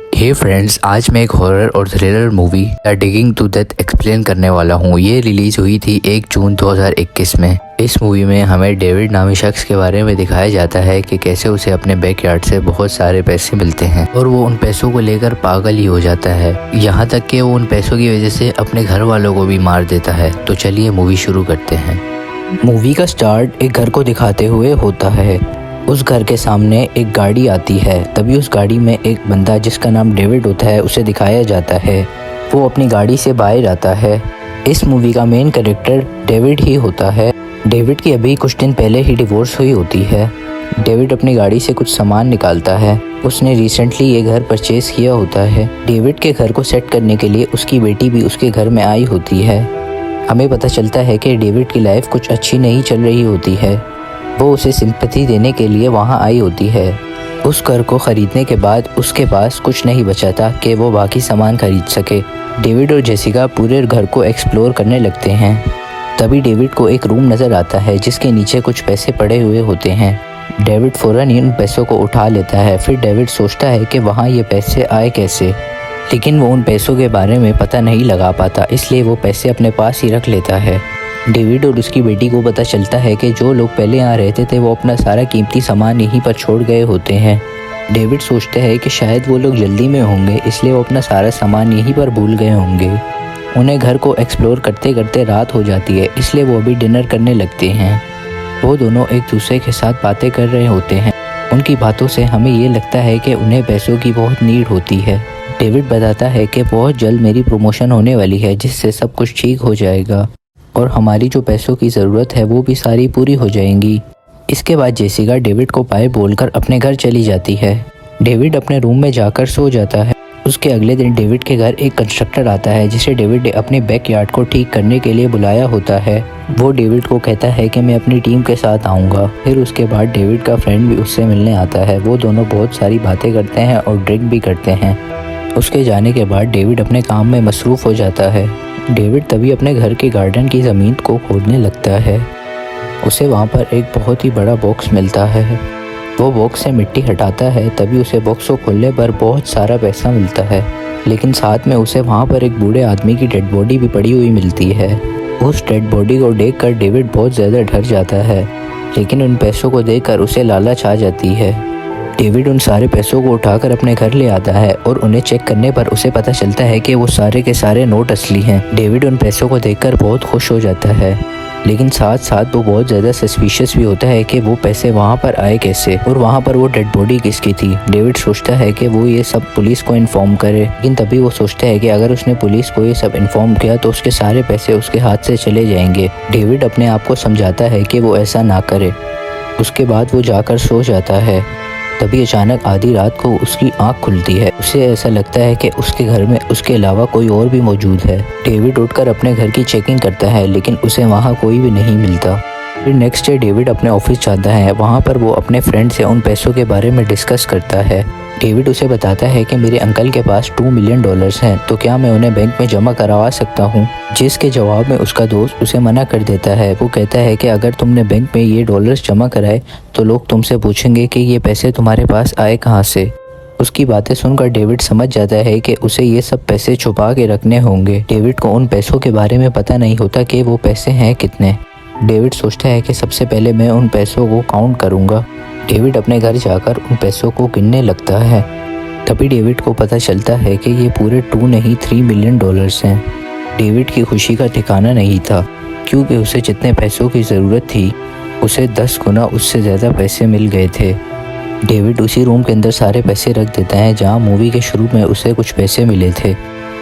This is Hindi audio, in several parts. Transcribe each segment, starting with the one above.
हे फ्रेंड्स, आज मैं एक हॉरर और thriller movie the digging to death explain करने वाला हूँ। ये रिलीज हुई थी 1 जून 2021 में। इस मूवी में हमें डेविड नामी शख्स के बारे में दिखाया जाता है कि कैसे उसे अपने बैकयार्ड से बहुत सारे पैसे मिलते हैं और वो उन पैसों को लेकर पागल ही हो जाता है, यहाँ तक कि वो उन पैसों की वजह से अपने घर वालों को भी मार देता है। तो चलिए मूवी शुरू करते हैं। मूवी का स्टार्ट एक घर को दिखाते हुए होता है। उस घर के सामने एक गाड़ी आती है। तभी उस गाड़ी में एक बंदा जिसका नाम डेविड होता है उसे दिखाया जाता है। वो अपनी गाड़ी से बाहर आता है। इस मूवी का मेन कैरेक्टर डेविड ही होता है। डेविड की अभी कुछ दिन पहले ही डिवोर्स हुई होती है। डेविड अपनी गाड़ी से कुछ सामान निकालता है। उसने रिसेंटली ये घर परचेज किया होता है। डेविड के घर को सेट करने के लिए उसकी बेटी भी उसके घर में आई होती है। हमें पता चलता है कि डेविड की लाइफ कुछ अच्छी नहीं चल रही होती है। वो उसे सिंपैथी देने के लिए वहाँ आई होती है। उस घर को ख़रीदने के बाद उसके पास कुछ नहीं बचा था कि वो बाकी सामान खरीद सके। डेविड और जेसिका पूरे घर को एक्सप्लोर करने लगते हैं। तभी डेविड को एक रूम नज़र आता है जिसके नीचे कुछ पैसे पड़े हुए होते हैं। डेविड फ़ौरन ही उन पैसों को उठा लेता है। फिर डेविड सोचता है कि वहाँ ये पैसे आए कैसे, लेकिन वो उन पैसों के बारे में पता नहीं लगा पाता, इसलिए वो पैसे अपने पास ही रख लेता है। डेविड और उसकी बेटी को पता चलता है कि जो लोग पहले यहाँ रहते थे वो अपना सारा कीमती सामान यहीं पर छोड़ गए होते हैं। डेविड सोचता है कि शायद वो लोग जल्दी में होंगे, इसलिए वो अपना सारा सामान यहीं पर भूल गए होंगे। उन्हें घर को एक्सप्लोर करते करते रात हो जाती है, इसलिए वो अभी डिनर करने लगते हैं। वो दोनों एक दूसरे के साथ बातें कर रहे होते हैं। उनकी बातों से हमें ये लगता है कि उन्हें पैसों की बहुत नीड होती है। डेविड बताता है कि बहुत जल्द मेरी प्रमोशन होने वाली है, जिससे सब कुछ ठीक हो जाएगा और हमारी जो पैसों की ज़रूरत है वो भी सारी पूरी हो जाएंगी। इसके बाद जेसिका डेविड को बाय बोलकर अपने घर चली जाती है। डेविड अपने रूम में जाकर सो जाता है। उसके अगले दिन डेविड के घर एक कंस्ट्रक्टर आता है जिसे डेविड ने अपने बैकयार्ड को ठीक करने के लिए बुलाया होता है। वो डेविड को कहता है कि मैं अपनी टीम के साथ आऊँगा। फिर उसके बाद डेविड का फ्रेंड भी उससे मिलने आता है। वो दोनों बहुत सारी बातें करते हैं और ड्रिंक भी करते हैं। उसके जाने के बाद डेविड अपने काम में मसरूफ़ हो जाता है। डेविड तभी अपने घर के गार्डन की ज़मीन को खोदने लगता है। उसे वहाँ पर एक बहुत ही बड़ा बॉक्स मिलता है। वो बॉक्स से मिट्टी हटाता है। तभी उसे बॉक्स को खोलने पर बहुत सारा पैसा मिलता है, लेकिन साथ में उसे वहाँ पर एक बूढ़े आदमी की डेड बॉडी भी पड़ी हुई मिलती है। उस डेड बॉडी को देखकर डेविड बहुत ज़्यादा डर जाता है, लेकिन उन पैसों को देखकर उसे लालच आ जाती है। डेविड उन सारे पैसों को उठाकर अपने घर ले आता है और उन्हें चेक करने पर उसे पता चलता है कि वो सारे के सारे नोट असली हैं। डेविड उन पैसों को देखकर बहुत खुश हो जाता है, लेकिन साथ साथ वो बहुत ज़्यादा सस्पिशियस भी होता है कि वो पैसे वहाँ पर आए कैसे और वहाँ पर वो डेड बॉडी किसकी थी। डेविड सोचता है कि वो ये सब पुलिस को इन्फॉर्म करे, लेकिन तभी वो सोचता है कि अगर उसने पुलिस को ये सब इन्फॉर्म किया तो उसके सारे पैसे उसके हाथ से चले जाएंगे। डेविड अपने आप को समझाता है कि वो ऐसा ना करे। उसके बाद वो जाकर सो जाता है। तभी अचानक आधी रात को उसकी आंख खुलती है। उसे ऐसा लगता है कि उसके घर में उसके अलावा कोई और भी मौजूद है। डेविड उठकर अपने घर की चेकिंग करता है, लेकिन उसे वहाँ कोई भी नहीं मिलता। फिर नेक्स्ट डे डेविड अपने ऑफिस जाता है। वहाँ पर वो अपने फ्रेंड से उन पैसों के बारे में डिस्कस करता है। डेविड उसे बताता है कि मेरे अंकल के पास $2 मिलियन हैं, तो क्या मैं उन्हें बैंक में जमा करवा सकता हूँ। जिसके जवाब में उसका दोस्त उसे मना कर देता है। वो कहता है कि अगर तुमने बैंक में ये डॉलर्स जमा कराए तो लोग तुमसे पूछेंगे कि ये पैसे तुम्हारे पास आए कहाँ से। उसकी बातें सुनकर डेविड समझ जाता है कि उसे ये सब पैसे छुपा के रखने होंगे। डेविड को उन पैसों के बारे में पता नहीं होता कि वो पैसे हैं कितने। डेविड सोचता है कि सबसे पहले मैं उन पैसों को काउंट करूँगा। डेविड अपने घर जाकर उन पैसों को गिनने लगता है। तभी डेविड को पता चलता है कि ये पूरे 2 नहीं 3 मिलियन डॉलर्स हैं। डेविड की खुशी का ठिकाना नहीं था, क्योंकि उसे जितने पैसों की ज़रूरत थी उसे 10 गुना उससे ज़्यादा पैसे मिल गए थे। डेविड उसी रूम के अंदर सारे पैसे रख देता है जहाँ मूवी के शुरू में उसे कुछ पैसे मिले थे।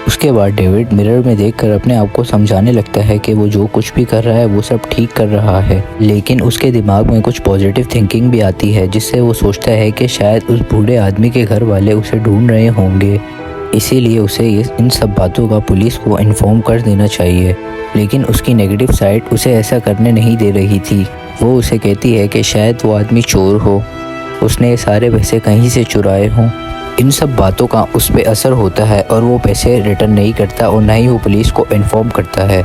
उसके बाद डेविड मिरर में देखकर अपने आप को समझाने लगता है कि वो जो कुछ भी कर रहा है वो सब ठीक कर रहा है, लेकिन उसके दिमाग में कुछ पॉजिटिव थिंकिंग भी आती है, जिससे वो सोचता है कि शायद उस बूढ़े आदमी के घर वाले उसे ढूंढ रहे होंगे, इसीलिए उसे इन सब बातों का पुलिस को इन्फॉर्म कर देना चाहिए। लेकिन उसकी नेगेटिव साइड उसे ऐसा करने नहीं दे रही थी। वो उसे कहती है कि शायद वो आदमी चोर हो, उसने ये सारे पैसे कहीं से चुराए हों। इन सब बातों का उस पर असर होता है और वो पैसे रिटर्न नहीं करता और ना ही वो पुलिस को इन्फॉर्म करता है।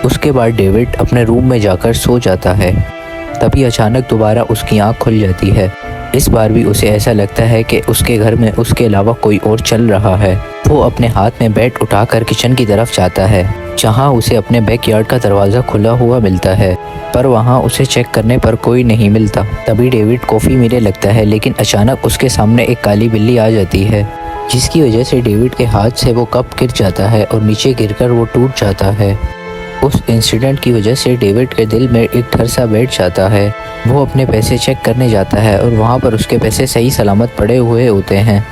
उसके बाद डेविड अपने रूम में जाकर सो जाता है। तभी अचानक दोबारा उसकी आंख खुल जाती है। इस बार भी उसे ऐसा लगता है कि उसके घर में उसके अलावा कोई और चल रहा है। वो अपने हाथ में बैट उठाकर किचन की तरफ जाता है, जहां उसे अपने बैकयार्ड का दरवाज़ा खुला हुआ मिलता है, पर वहां उसे चेक करने पर कोई नहीं मिलता। तभी डेविड कॉफ़ी पीने लगता है, लेकिन अचानक उसके सामने एक काली बिल्ली आ जाती है, जिसकी वजह से डेविड के हाथ से वो कप गिर जाता है और नीचे गिरकर वो टूट जाता है। उस इंसिडेंट की वजह से डेविड के दिल में एक डर सा बैठ जाता है। वो अपने पैसे चेक करने जाता है और वहाँ पर उसके पैसे सही सलामत पड़े हुए होते हैं।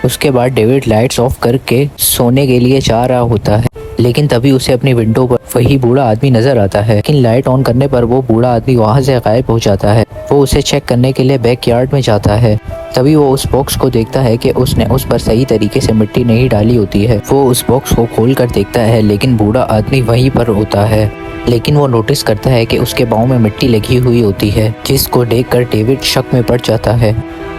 उसके बाद डेविड लाइट्स ऑफ करके सोने के लिए जा रहा होता है, लेकिन तभी उसे अपनी विंडो पर वही बूढ़ा आदमी नजर आता है। लेकिन लाइट ऑन करने पर वो बूढ़ा आदमी वहाँ से गायब हो जाता है। वो उसे चेक करने के लिए बैकयार्ड में जाता है। तभी वो उस बॉक्स को देखता है कि उसने उस पर सही तरीके से मिट्टी नहीं डाली होती है। वो उस बॉक्स को खोल कर देखता है, लेकिन बूढ़ा आदमी वहीं पर होता है। लेकिन वो नोटिस करता है कि उसके पाँव में मिट्टी लगी हुई होती है, जिसको देखकर डेविड शक में पड़ जाता है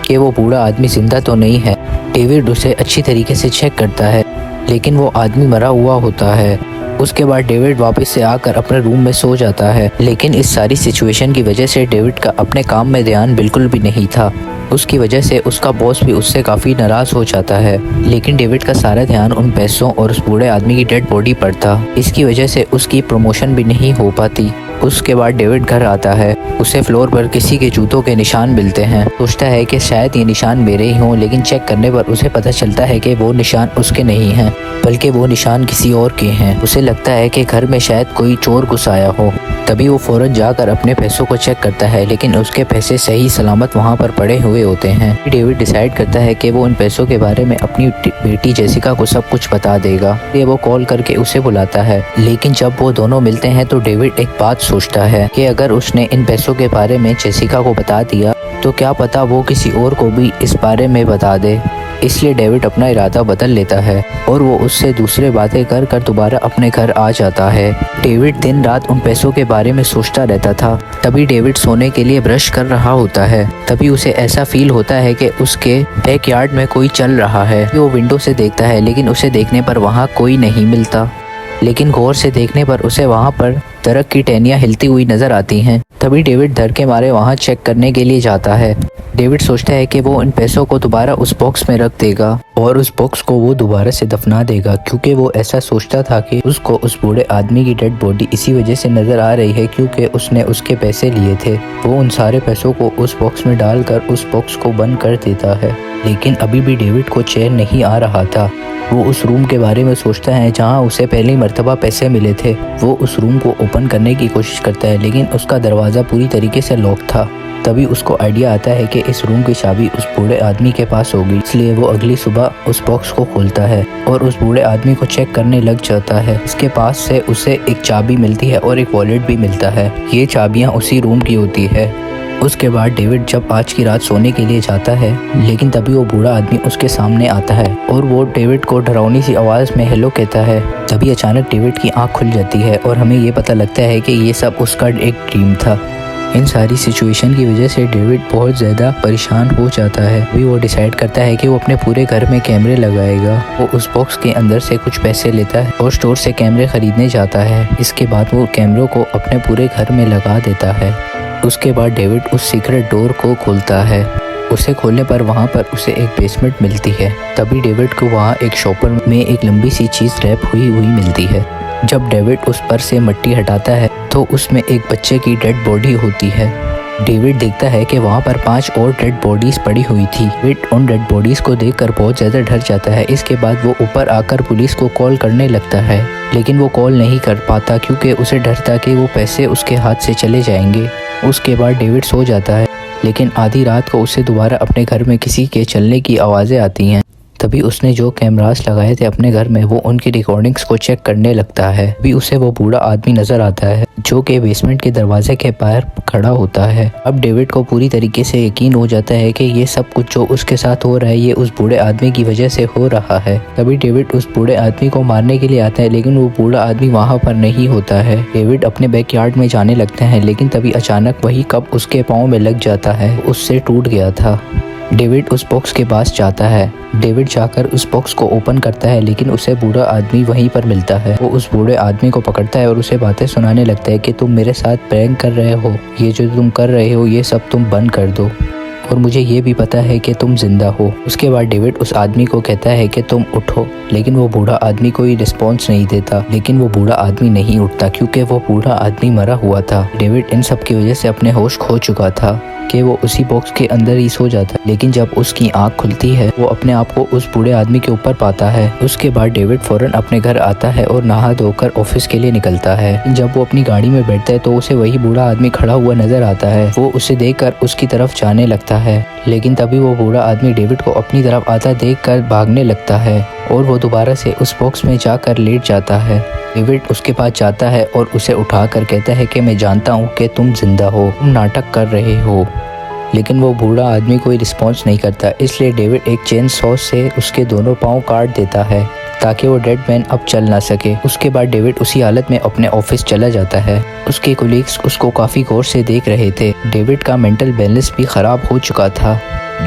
कि वो बूढ़ा आदमी जिंदा तो नहीं है। डेविड उसे अच्छी तरीके से चेक करता है, लेकिन वो आदमी मरा हुआ होता है। उसके बाद डेविड वापस से आकर अपने रूम में सो जाता है, लेकिन इस सारी सिचुएशन की वजह से डेविड का अपने काम में ध्यान बिल्कुल भी नहीं था। उसकी वजह से उसका बॉस भी उससे काफ़ी नाराज़ हो जाता है, लेकिन डेविड का सारा ध्यान उन पैसों और उस बूढ़े आदमी की डेड बॉडी पर था। इसकी वजह से उसकी प्रमोशन भी नहीं हो पाती। उसके बाद डेविड घर आता है। उसे फ्लोर पर किसी के जूतों के निशान मिलते हैं। सोचता है कि शायद ये निशान मेरे ही हों, लेकिन चेक करने पर उसे पता चलता है कि वो निशान उसके नहीं हैं, बल्कि वो निशान किसी और के हैं। उसे लगता है कि घर में शायद कोई चोर घुस आया हो। तभी वो फौरन जाकर अपने पैसों को चेक करता है, लेकिन उसके पैसे सही सलामत वहाँ पर पड़े हुए होते हैं। डेविड डिसाइड करता है कि वो उन पैसों के बारे में अपनी बेटी जेसिका को सब कुछ बता देगा। ये वो कॉल करके उसे बुलाता है, लेकिन जब वो दोनों मिलते हैं तो डेविड एक बात सोचता है कि अगर उसने इन पैसों के बारे में जेसिका को बता दिया तो क्या पता वो किसी और को भी इस बारे में बता दे। इसलिए डेविड अपना इरादा बदल लेता है और वो उससे दूसरे बातें कर कर दोबारा अपने घर आ जाता है। डेविड दिन रात उन पैसों के बारे में सोचता रहता था। तभी डेविड सोने के लिए ब्रश कर रहा होता है। तभी उसे ऐसा फील होता है कि उसके बैकयार्ड में कोई चल रहा है। वो विंडो से देखता है, लेकिन उसे देखने पर वहाँ कोई नहीं मिलता। लेकिन गौर से देखने पर उसे वहाँ पर दरख्त की टहनियाँ हिलती हुई नजर आती हैं। तभी डेविड डर के मारे वहाँ चेक करने के लिए जाता है। डेविड सोचता है कि वो इन पैसों को दोबारा उस बॉक्स में रख देगा और उस बॉक्स को वो दोबारा से दफना देगा, क्योंकि वो ऐसा सोचता था कि उसको उस बूढ़े आदमी की डेड बॉडी इसी वजह से नजर आ रही है क्योंकि उसने उसके पैसे लिए थे। वो उन सारे पैसों को उस बॉक्स में डालकर उस बॉक्स को बंद कर देता है, लेकिन अभी भी डेविड को चैन नहीं आ रहा था। वो उस रूम के बारे में सोचता है जहाँ उसे पहली मर्तबा पैसे मिले थे। वो उस रूम को ओपन करने की कोशिश करता है, लेकिन उसका दरवाज़ा पूरी तरीके से लॉक था। तभी उसको आइडिया आता है कि इस रूम की चाबी उस बूढ़े आदमी के पास होगी, इसलिए वो अगली सुबह उस बॉक्स को खोलता है और उस बूढ़े आदमी को चेक करने लग जाता है। इसके पास से उसे एक चाबी मिलती है और एक वॉलेट भी मिलता है। ये चाबियाँ उसी रूम की होती है। उसके बाद डेविड जब आज की रात सोने के लिए जाता है, लेकिन तभी वो बूढ़ा आदमी उसके सामने आता है और वो डेविड को डरावनी सी आवाज़ में हेलो कहता है। तभी अचानक डेविड की आंख खुल जाती है और हमें ये पता लगता है कि ये सब उसका एक ड्रीम था। इन सारी सिचुएशन की वजह से डेविड बहुत ज़्यादा परेशान हो जाता है। अभी वो डिसाइड करता है कि वो अपने पूरे घर में कैमरे लगाएगा। वो उस बॉक्स के अंदर से कुछ पैसे लेता है और स्टोर से कैमरे खरीदने जाता है। इसके बाद वो कैमरों को अपने पूरे घर में लगा देता है। उसके बाद डेविड उस सीक्रेट डोर को खोलता है। उसे खोलने पर वहाँ पर उसे एक बेसमेंट मिलती है। तभी डेविड को वहाँ एक शॉपर में एक लंबी सी चीज़ रैप हुई मिलती है। जब डेविड उस पर से मिट्टी हटाता है तो उसमें एक बच्चे की डेड बॉडी होती है। डेविड देखता है कि वहाँ पर 5 और डेड बॉडीज पड़ी हुई थी। डेविड उन डेड बॉडीज को देखकर बहुत ज़्यादा डर जाता है। इसके बाद वो ऊपर आकर पुलिस को कॉल करने लगता है, लेकिन वो कॉल नहीं कर पाता क्योंकि उसे डर था कि वो पैसे उसके हाथ से चले जाएंगे। उसके बाद डेविड सो जाता है, लेकिन आधी रात को उसे दोबारा अपने घर में किसी के चलने की आवाज़ें आती हैं। तभी उसने जो कैमरास लगाए थे अपने घर में वो उनकी रिकॉर्डिंग्स को चेक करने लगता है। तभी उसे वो बूढ़ा आदमी नजर आता है जो कि बेसमेंट के दरवाजे के बाहर खड़ा होता है। अब डेविड को पूरी तरीके से यकीन हो जाता है कि ये सब कुछ जो उसके साथ हो रहा है ये उस बूढ़े आदमी की वजह से हो रहा है। तभी डेविड उस बूढ़े आदमी को मारने के लिए आता है, लेकिन वो बूढ़ा आदमी वहाँ पर नहीं होता है। डेविड अपने बैकयार्ड में जाने लगते हैं, लेकिन तभी अचानक वही कप उसके पाँव में लग जाता है। उससे टूट गया था। डेविड उस बॉक्स के पास जाता है। डेविड जाकर उस बॉक्स को ओपन करता है, लेकिन उसे बूढ़ा आदमी वहीं पर मिलता है। वो उस बूढ़े आदमी को पकड़ता है और उसे बातें सुनाने लगता है कि तुम मेरे साथ प्रैंक कर रहे हो, ये जो तुम कर रहे हो ये सब तुम बंद कर दो। और मुझे ये भी पता है कि तुम जिंदा हो। उसके बाद डेविड उस आदमी को कहता है कि तुम उठो, लेकिन वो बूढ़ा आदमी कोई रिस्पॉन्स नहीं देता। लेकिन वो बूढ़ा आदमी नहीं उठता क्योंकि वो बूढ़ा आदमी मरा हुआ था। डेविड इन सब की वजह से अपने होश खो चुका था कि वो उसी बॉक्स के अंदर ही सो जाता है। लेकिन जब उसकी आंख खुलती है वो अपने आप को उस बूढ़े आदमी के ऊपर पाता है। उसके बाद डेविड फौरन अपने घर आता है और नहा धोकर ऑफिस के लिए निकलता है। जब वो अपनी गाड़ी में बैठता है तो उसे वही बूढ़ा आदमी खड़ा हुआ नजर आता है। वो उसे देखकर उसकी तरफ जाने लगता है, लेकिन तभी वो बूढ़ा आदमी डेविड को अपनी तरफ आता देखकर भागने लगता है और वो दोबारा से उस बॉक्स में जाकर लेट जाता है। डेविड उसके पास जाता है और उसे उठाकर कहता है कि मैं जानता हूँ कि तुम जिंदा हो, तुम नाटक कर रहे हो। लेकिन वो बूढ़ा आदमी कोई रिस्पॉन्स नहीं करता, इसलिए डेविड एक चेन सॉ से उसके दोनों पाँव काट देता है ताकि वो डेड मैन अब चल ना सके। उसके बाद डेविड उसी हालत में अपने ऑफिस चला जाता है। उसके कोलीग्स उसको काफ़ी गौर से देख रहे थे। डेविड का मेंटल बैलेंस भी ख़राब हो चुका था।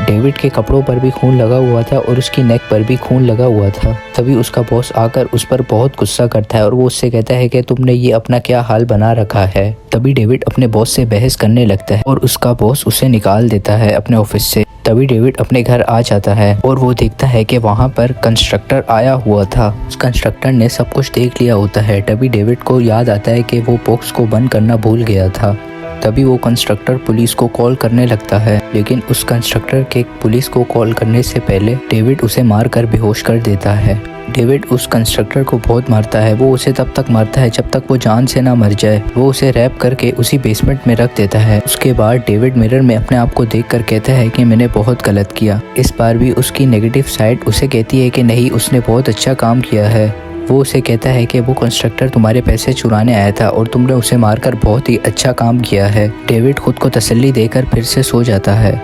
डेविड के कपड़ों पर भी खून लगा हुआ था और उसकी नेक पर भी खून लगा हुआ था। तभी उसका बॉस आकर उस पर बहुत गुस्सा करता है और वो उससे कहता है कि तुमने ये अपना क्या हाल बना रखा है। तभी डेविड अपने बॉस से बहस करने लगता है और उसका बॉस उसे निकाल देता है अपने ऑफिस से। तभी डेविड अपने घर आ जाता है और वो देखता है कि वहाँ पर कंस्ट्रक्टर आया हुआ था। उस कंस्ट्रक्टर ने सब कुछ देख लिया होता है। तभी डेविड को याद आता है कि वो बॉक्स को बंद करना भूल गया था। तभी वो कंस्ट्रक्टर पुलिस को कॉल करने लगता है, लेकिन उस कंस्ट्रक्टर के पुलिस को कॉल करने से पहले डेविड उसे मारकर बेहोश कर देता है। डेविड उस कंस्ट्रक्टर को बहुत मारता है। वो उसे तब तक मारता है जब तक वो जान से ना मर जाए। वो उसे रैप करके उसी बेसमेंट में रख देता है। उसके बाद डेविड मिरर में अपने आप को देखकर कहता है कि मैंने बहुत गलत किया। इस बार भी उसकी नेगेटिव साइड उसे कहती है कि नहीं, उसने बहुत अच्छा काम किया है। वो उसे कहता है कि वो कंस्ट्रक्टर तुम्हारे पैसे चुराने आया था और तुमने उसे मारकर बहुत ही अच्छा काम किया है। डेविड खुद को तसल्ली देकर फिर से सो जाता है।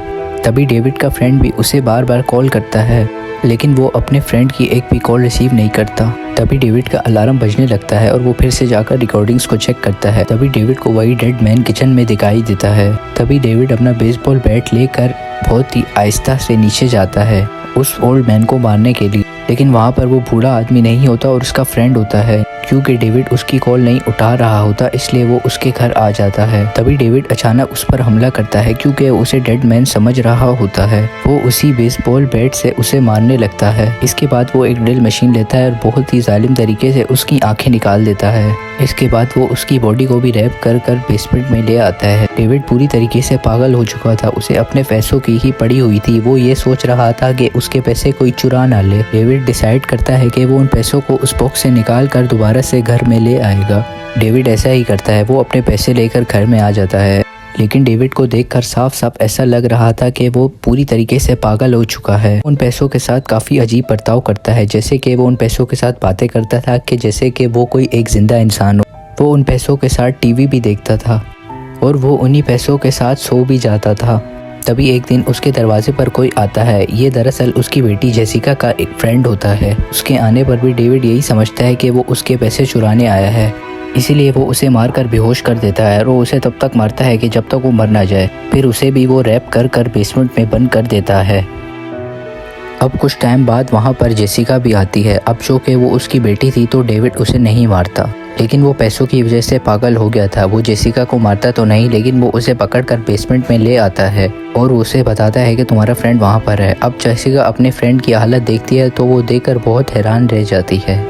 तभी डेविड का फ्रेंड भी उसे बार बार कॉल करता है, लेकिन वो अपने फ्रेंड की एक भी कॉल रिसीव नहीं करता। तभी डेविड का अलार्म बजने लगता है और वो फिर से जाकर रिकॉर्डिंग्स को चेक करता है। तभी डेविड को वही डेड मैन किचन में दिखाई देता है। तभी डेविड अपना बेसबॉल बैट लेकर बहुत ही आहिस्ता से नीचे जाता है उस ओल्ड मैन को मारने के लिए। लेकिन वहाँ पर वो बूढ़ा आदमी नहीं होता और उसका फ्रेंड होता है। क्योंकि डेविड उसकी कॉल नहीं उठा रहा होता, इसलिए वो उसके घर आ जाता है। तभी डेविड अचानक उस पर हमला करता है क्योंकि उसे डेड मैन समझ रहा होता है। वो उसी बेसबॉल बैट से उसे मारने लगता है। इसके बाद वो एक ड्रिल मशीन लेता है और बहुत ही जालिम तरीके से उसकी आंखें निकाल देता है। इसके बाद वो उसकी बॉडी को भी रैप कर बेसमेंट में ले आता है। डेविड पूरी तरीके से पागल हो चुका था। उसे अपने पैसों की ही पड़ी हुई थी। वो ये सोच रहा था कि उसके पैसे कोई चुरा ना ले। डेविड डिसाइड करता है कि वो उन पैसों को उस बॉक्स से निकाल कर दोबारा से घर में ले आएगा। डेविड ऐसा ही करता है। वो अपने पैसे लेकर घर में आ जाता है, लेकिन डेविड को देखकर साफ साफ ऐसा लग रहा था कि वो पूरी तरीके से पागल हो चुका है। उन पैसों के साथ काफ़ी अजीब बर्ताव करता है, जैसे कि वो उन पैसों के साथ बातें करता था कि जैसे कि वो कोई एक जिंदा इंसान हो। वो उन पैसों के साथ टीवी भी देखता था और वो उन्हीं पैसों के साथ सो भी जाता था। तभी एक दिन उसके दरवाजे पर कोई आता है। ये दरअसल उसकी बेटी जेसिका का एक फ्रेंड होता है। उसके आने पर भी डेविड यही समझता है कि वो उसके पैसे चुराने आया है, इसीलिए वो उसे मारकर बेहोश कर देता है और वो उसे तब तक मारता है कि जब तक वो मर ना जाए। फिर उसे भी वो रैप कर बेसमेंट में बंद कर देता है। अब कुछ टाइम बाद वहाँ पर जेसिका भी आती है। अब जो कि वो उसकी बेटी थी तो डेविड उसे नहीं मारता, लेकिन वो पैसों की वजह से पागल हो गया था। वो जेसिका को मारता तो नहीं, लेकिन वो उसे पकड़कर बेसमेंट में ले आता है और उसे बताता है कि तुम्हारा फ्रेंड वहाँ पर है। अब जेसिका अपने फ्रेंड की हालत देखती है तो वो देखकर बहुत हैरान रह जाती है,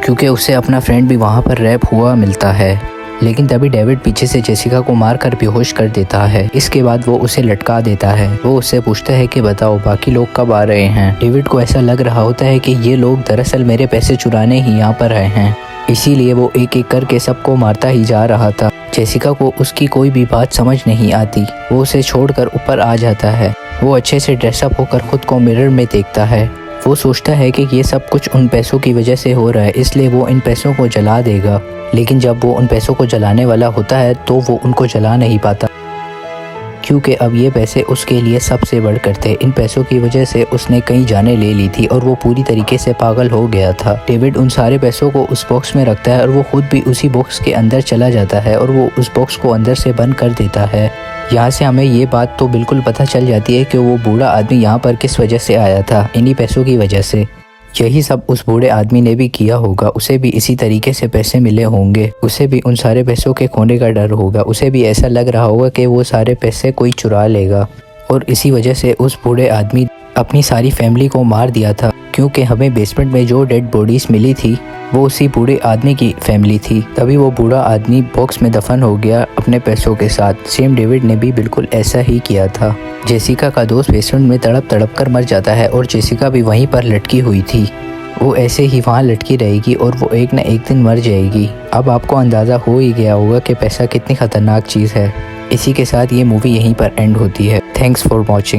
क्योंकि उसे अपना फ्रेंड भी वहाँ पर रैप हुआ मिलता है। लेकिन तभी डेविड पीछे से जेसिका को मारकर बेहोश कर देता है। इसके बाद वो उसे लटका देता है। वो उससे पूछता है कि बताओ बाकी लोग कब आ रहे हैं। डेविड को ऐसा लग रहा होता है कि ये लोग दरअसल मेरे पैसे चुराने ही यहाँ पर आए हैं, इसीलिए वो एक एक करके सबको मारता ही जा रहा था। जेसिका को उसकी कोई भी बात समझ नहीं आती। वो उसे छोड़कर ऊपर आ जाता है। वो अच्छे से ड्रेसअप होकर खुद को मिरर में देखता है। वो सोचता है कि ये सब कुछ उन पैसों की वजह से हो रहा है, इसलिए वो इन पैसों को जला देगा। लेकिन जब वो उन पैसों को जलाने वाला होता है तो वो उनको जला नहीं पाता, क्योंकि अब ये पैसे उसके लिए सबसे बढ़कर थे। इन पैसों की वजह से उसने कई जानें ले ली थी और वो पूरी तरीके से पागल हो गया था। डेविड उन सारे पैसों को उस बॉक्स में रखता है और वो खुद भी उसी बॉक्स के अंदर चला जाता है और वो उस बॉक्स को अंदर से बंद कर देता है। यहाँ से हमें ये बात तो बिल्कुल पता चल जाती है कि वो बूढ़ा आदमी यहाँ पर किस वजह से आया था, इन्हीं पैसों की वजह से। यही सब उस बूढ़े आदमी ने भी किया होगा। उसे भी इसी तरीके से पैसे मिले होंगे। उसे भी उन सारे पैसों के खोने का डर होगा। उसे भी ऐसा लग रहा होगा कि वो सारे पैसे कोई चुरा लेगा और इसी वजह से उस बूढ़े आदमी अपनी सारी फैमिली को मार दिया था, क्योंकि हमें बेसमेंट में जो डेड बॉडीज मिली थी वो उसी बूढ़े आदमी की फैमिली थी। तभी वो बूढ़ा आदमी बॉक्स में दफन हो गया अपने पैसों के साथ। सेम डेविड ने भी बिल्कुल ऐसा ही किया था। जेसिका का दोस्त बेसमेंट में तड़प तड़प कर मर जाता है और जेसिका भी वहीं पर लटकी हुई थी। वो ऐसे ही वहाँ लटकी रहेगी और वो एक न एक दिन मर जाएगी। अब आपको अंदाज़ा हो ही गया होगा कि पैसा कितनी ख़तरनाक चीज़ है। इसी के साथ ये मूवी यहीं पर एंड होती है। Thanks for watching.